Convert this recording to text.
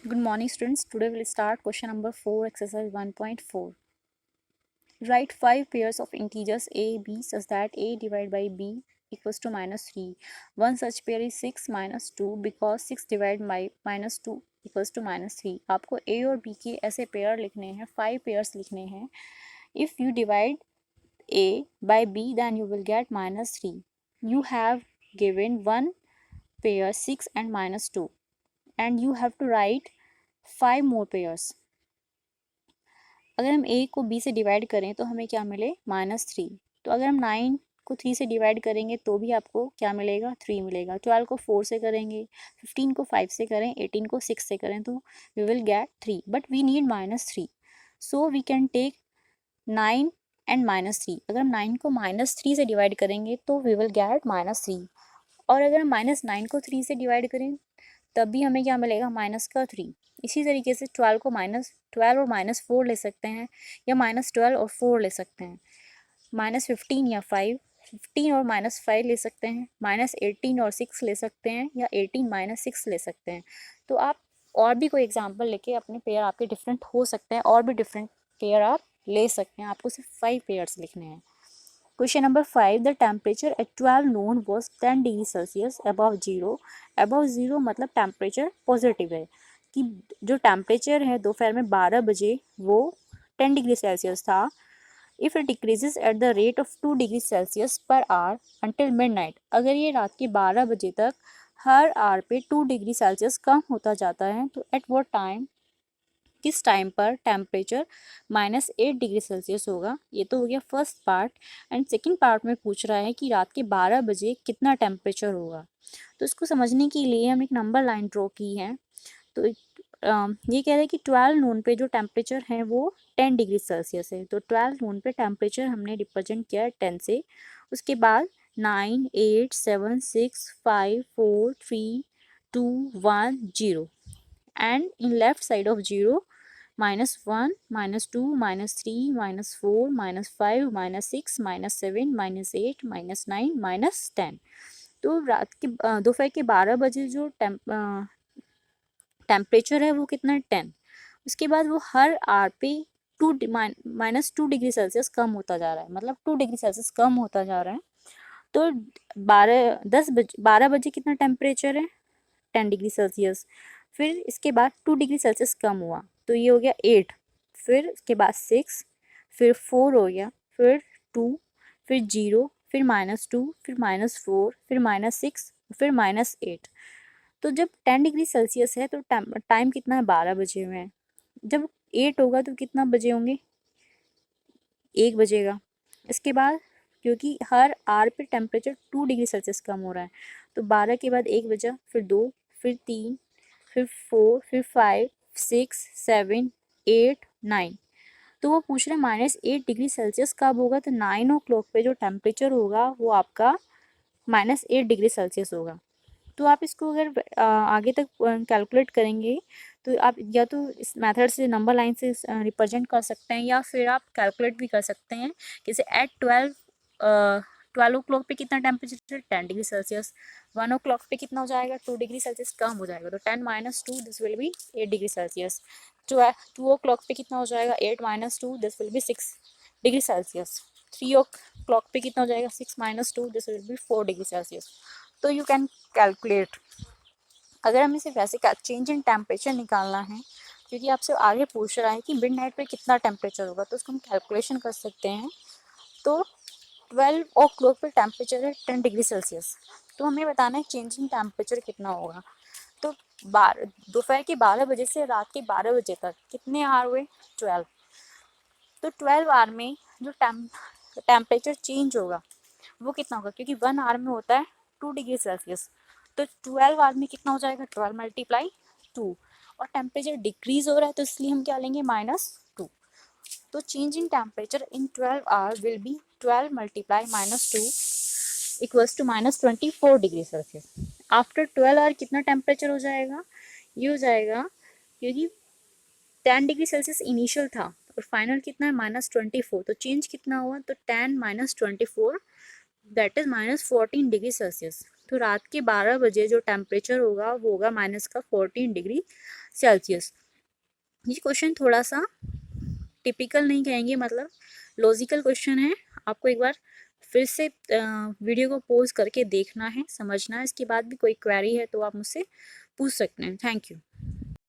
Good morning, students. Today we'll start question number 4, exercise 1.4. Write 5 pairs of integers a, b such that a divided by b equals to -3. One such pair is 6 minus 2 because 6 divided by -2 equals to -3. आपको a और b के ऐसे pair लिखने हैं, 5 pairs लिखने हैं. If you divide a by b, then you will get -3. You have given one pair 6 and -2, and you have to write 5 more pairs. अगर हम a को b से डिवाइड करें तो हमें क्या मिले -3. तो अगर हम 9 को 3 से डिवाइड करेंगे तो भी आपको क्या मिलेगा 3 मिलेगा. 12 को 4 से करेंगे, 15 को 5 से करें, 18 को 6 से करें तो we will get 3. But we need -3, so we can take 9 and -3. अगर हम 9 को -3 से डिवाइड करेंगे तो वी विल गेट -3. और अगर हम -9 को 3 से डिवाइड करें तब भी हमें क्या मिलेगा -3. इसी तरीके से 12 को -12 और -4 ले सकते हैं, या -12 और 4 ले सकते हैं, -15 या 5, 15 और -5 ले सकते हैं, -18 और 6 ले सकते हैं, या 18 -6 ले सकते हैं. तो आप और भी कोई एग्जांपल लेके अपने पेयर आपके डिफरेंट हो सकते हैं, और भी डिफरेंट पेयर आप ले सकते हैं. आपको सिर्फ 5 पेयर्स लिखने हैं. Question number 5. The temperature at 12 noon was 10 degree Celsius above zero. above zero मतलब टेम्परेचर पॉजिटिव है, कि जो टेम्परेचर है दोपहर में 12 बजे वो 10 डिग्री सेल्सियस था. If it decreases at the rate of 2 degree Celsius per hour until midnight. अगर ये रात के 12 बजे तक हर आवर पे 2 डिग्री सेल्सियस कम होता जाता है तो एट what टाइम, किस टाइम पर टेम्परेचर -8 डिग्री सेल्सियस होगा. ये तो हो गया first part. And second part में पूछ रहा है कि रात के 12 बजे कितना टेम्परेचर होगा. तो इसको समझने के लिए हम एक नंबर लाइन ड्रॉ की है. तो ये कह रहे हैं कि 12 नून पे जो टेम्परेचर है वो 10 डिग्री सेल्सियस है. तो 12 नून पे टेम्परेचर हमने रिप्रेजेंट किया है 10 से. उसके बाद 9, 8, 7, 6, 5, 4, 3, 2, 1, 0. And in left side of 0, -1, -2, -3, -4, -5, -6, -7, -8, -9, -10. तो रात के दोपहर के 12 बजे जो टेम्परेचर है वो कितना है 10. उसके बाद वो हर आर पे -2 डिग्री सेल्सियस कम होता जा रहा है, मतलब 2 डिग्री सेल्सियस कम होता जा रहा है. तो 12 बजे कितना टेम्परेचर है 10 डिग्री सेल्सियस. फिर इसके बाद 2 डिग्री सेल्सियस कम हुआ तो ये हो गया 8. फिर इसके बाद 6, फिर 4 हो गया, फिर 2, फिर 0, फिर -2, फिर -4, फिर -6, फिर -8. तो जब 10 डिग्री सेल्सियस है तो टाइम कितना है 12 बजे हुए हैं. जब 8 होगा तो कितना बजे होंगे 1 बजेगा. इसके बाद क्योंकि हर आर पे टेम्परेचर 2 डिग्री सेल्सियस कम हो रहा है तो 12 के बाद 1 बजा, फिर 2, फिर 3, फिर 4, फिर 5, 6, 7, 8, 9. तो वो पूछ रहे हैं -8 डिग्री सेल्सियस कब होगा. तो 9 ओ क्लॉक पे जो टेम्परेचर होगा वो आपका -8 डिग्री सेल्सियस होगा. तो आप इसको अगर आगे तक कैलकुलेट करेंगे तो आप या तो इस मेथड से नंबर लाइन से रिप्रेजेंट कर सकते हैं, या फिर आप कैलकुलेट भी कर सकते हैं. जैसे एट 12 ओ क्लॉक पे कितना टेम्परेचर 10 डिग्री सेल्सियस. 1 ओ क्लॉक पे कितना हो जाएगा 2 डिग्री सेल्सियस कम हो जाएगा, तो 10 -2 this will be 8 degree Celsius. 2 o'clock पे कितना हो जाएगा 8 -2 this will be 6 degree Celsius. 3 o'clock पे कितना हो जाएगा 6 -2 this will be 4 degree Celsius. तो यू कैन कैलकुलेट. अगर हमें सिर्फ ऐसे चेंज इन टेम्परेचर निकालना है, क्योंकि आपसे आगे पूछ रहा है कि मिडनाइट पे कितना टेम्परेचर होगा, तो उसको हम कैलकुलेशन कर सकते हैं. तो 12 ओ क्लॉक पे टेम्परेचर है 10 डिग्री सेल्सियस, तो हमें बताना है चेंज इन टेम्परेचर कितना होगा. तो दोपहर के 12 बजे से रात के 12 बजे तक कितने आवर हुए 12. तो 12 आवर में जो टेम्परेचर चेंज होगा वो कितना होगा, क्योंकि 1 आवर में होता है 2 डिग्री सेल्सियस. तो 12 आवर में कितना हो जाएगा 12 × 2. और टेम्परेचर डिक्रीज हो रहा है तो इसलिए हम क्या लेंगे -2. तो change in temperature in 12 hour will be 12 × -2 equals to -24 degree Celsius. After 12 hour कितना टेम्परेचर हो जाएगा, ये हो जाएगा क्योंकि 10 डिग्री सेल्सियस इनिशियल था और फाइनल कितना है -24. तो चेंज कितना हुआ, तो 10 - 24 दैट इज -14 डिग्री सेल्सियस. तो रात के 12 बजे जो टेम्परेचर होगा वो होगा -14 डिग्री सेल्सियस। ये क्वेश्चन थोड़ा सा टिपिकल नहीं कहेंगे, मतलब लॉजिकल क्वेश्चन है। आपको एक बार फिर से वीडियो को पॉज करके देखना है, समझना है। इसके बाद भी कोई क्वेरी है तो आप मुझसे पूछ सकते हैं। Thank you.